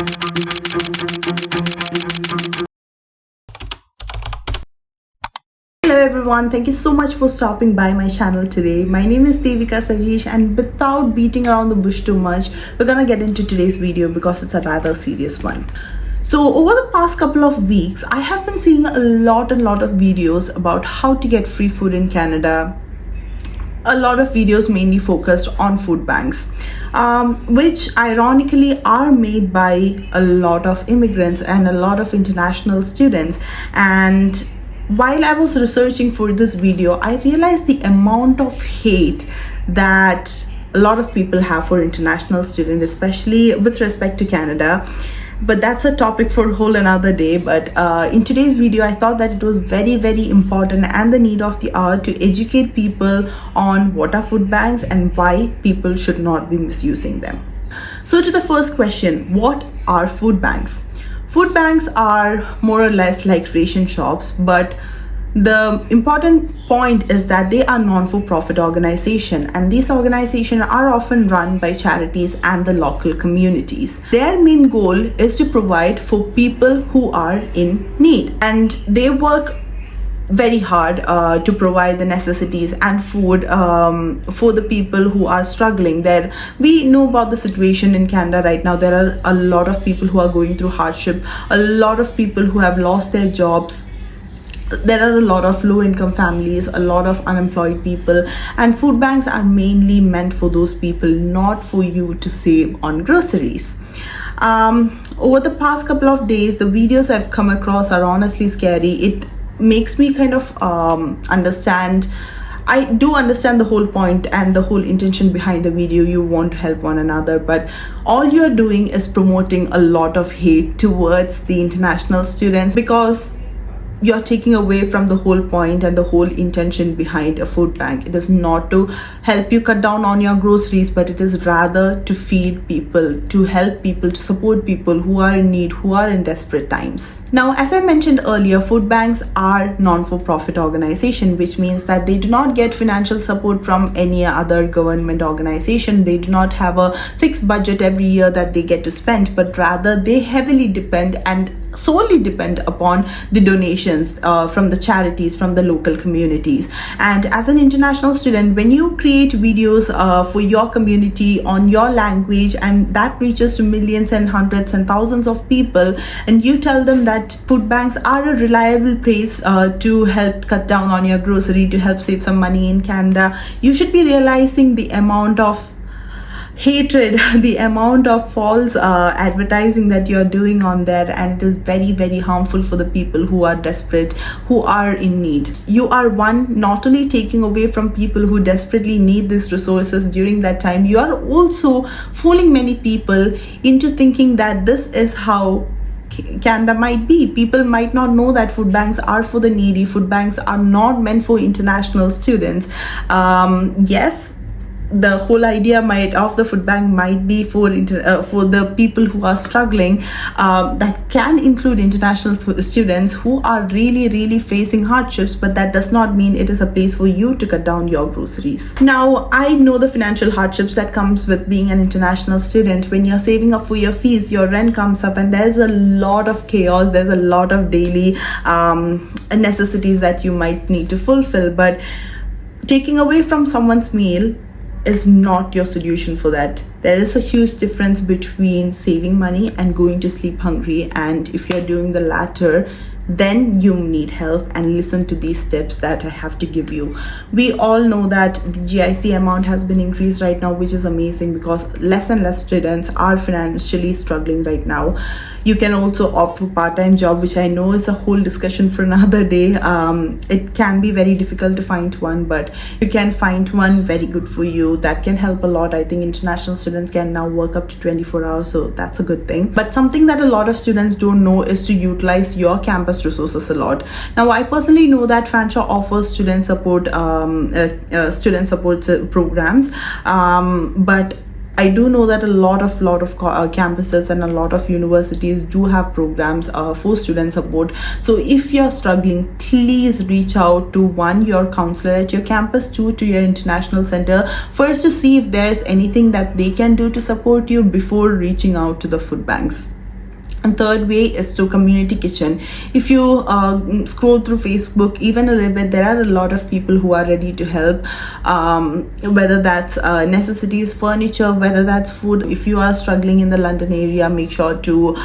Hello everyone, thank you so much for stopping by my channel today. My name is Devika Sajeesh, and without beating around the bush too much, we're gonna get into today's video because it's a rather serious one. So over the past couple of weeks, I have been seeing a lot of videos about how to get free food in Canada. A lot of videos mainly focused on food banks, which ironically are made by a lot of immigrants and a lot of international students. And while I was researching for this video, I realized the amount of hate that a lot of people have for international students, especially with respect to Canada. But that's a topic for a whole another day. But in today's video, I thought that it was very important and the need of the hour to educate people on what are food banks and why people should not be misusing them. So to the first question, what are food banks? Food banks are more or less like ration shops, but the important point is that they are non-for-profit organization, and these organizations are often run by charities and the local communities. Their main goal is to provide for people who are in need, and they work very hard to provide the necessities and food for the people who are struggling. There, we know about the situation in Canada right now. There are a lot of people who are going through hardship, a lot of people who have lost their jobs. There are a lot of low-income families, a lot of unemployed people, and food banks are mainly meant for those people, not for you to save on groceries. Over the past couple of days, the videos I've come across are honestly scary. It makes me kind of understand. I do understand the whole point and the whole intention behind the video. You want to help one another, but all you're doing is promoting a lot of hate towards the international students, because you're taking away from the whole point and the whole intention behind a food bank. It is not to help you cut down on your groceries, but it is rather to feed people, to help people, to support people who are in need, who are in desperate times. Now, as I mentioned earlier, food banks are non-for-profit organization, which means that they do not get financial support from any other government organization. They do not have a fixed budget every year that they get to spend, but rather they heavily depend and solely depend upon the donations from the charities, from the local communities. And as an international student, when you create videos for your community on your language, and that reaches to millions and hundreds and thousands of people, and you tell them that food banks are a reliable place to help cut down on your grocery, to help save some money in Canada, you should be realizing the amount of hatred, the amount of false advertising that you're doing on there, and it is very harmful for the people who are desperate, who are in need. You are not only taking away from people who desperately need these resources during that time, you are also fooling many people into thinking that this is how Canada might be. People might not know that food banks are for the needy. Food banks are not meant for international students. Yes, the whole idea of the food bank might be for the people who are struggling. That can include international students who are really facing hardships, but that does not mean it is a place for you to cut down your groceries. Now, I know the financial hardships that comes with being an international student. When you're saving up for your fees, your rent comes up, and there's a lot of chaos. There's a lot of daily necessities that you might need to fulfill, but taking away from someone's meal is not your solution for that. There is a huge difference between saving money and going to sleep hungry, and if you're doing the latter, then you need help, and listen to these steps that I have to give you. We all know that the GIC amount has been increased right now, which is amazing because less and less students are financially struggling right now. You can also opt for part-time job, which I know is a whole discussion for another day. It can be very difficult to find one, but you can find one very good for you that can help a lot. I think international students can now work up to 24 hours, so that's a good thing. But something that a lot of students don't know is to utilize your campus resources a lot. Now, I personally know that Fanshawe offers student support programs, but I do know that a lot of campuses and a lot of universities do have programs for student support. So if you're struggling, please reach out to your counselor at your campus, to your international center, first to see if there's anything that they can do to support you before reaching out to the food banks. And third way is through community kitchen. If you scroll through Facebook even a little bit, there are a lot of people who are ready to help, whether that's necessities, furniture, whether that's food. If you are struggling in the London area, make sure to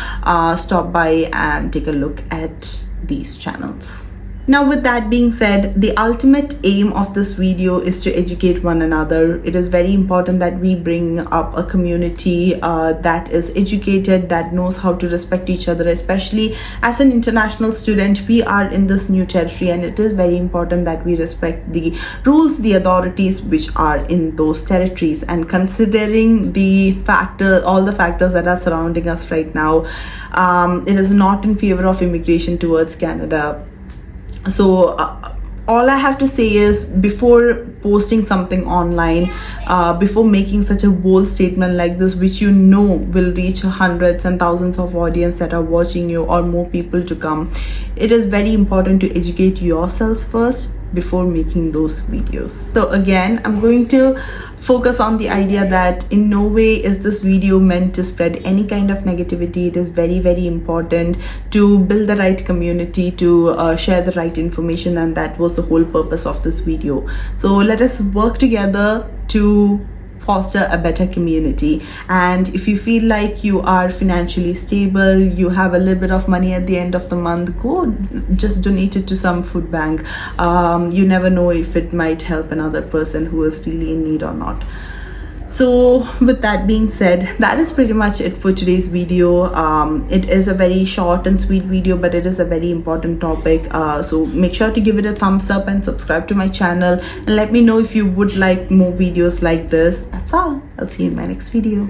stop by and take a look at these channels. Now, with that being said, the ultimate aim of this video is to educate one another. It is very important that we bring up a community that is educated, that knows how to respect each other, especially as an international student. We are in this new territory, and it is very important that we respect the rules, the authorities which are in those territories. And considering all the factors that are surrounding us right now, it is not in favor of immigration towards Canada. So all I have to say is, before posting something online, before making such a bold statement like this, which you know will reach hundreds and thousands of audience that are watching you, or more people to come, it is very important to educate yourselves first before making those videos. So again, I'm going to focus on the idea that in no way is this video meant to spread any kind of negativity. It is very, very important to build the right community, to share the right information, and that was the whole purpose of this video. So let us work together to foster a better community. And if you feel like you are financially stable, you have a little bit of money at the end of the month, go just donate it to some food bank. You never know if it might help another person who is really in need or not. So with that being said, that is pretty much it for today's video. It is a very short and sweet video, but it is a very important topic. So make sure to give it a thumbs up and subscribe to my channel, and let me know if you would like more videos like this. That's all. I'll see you in my next video.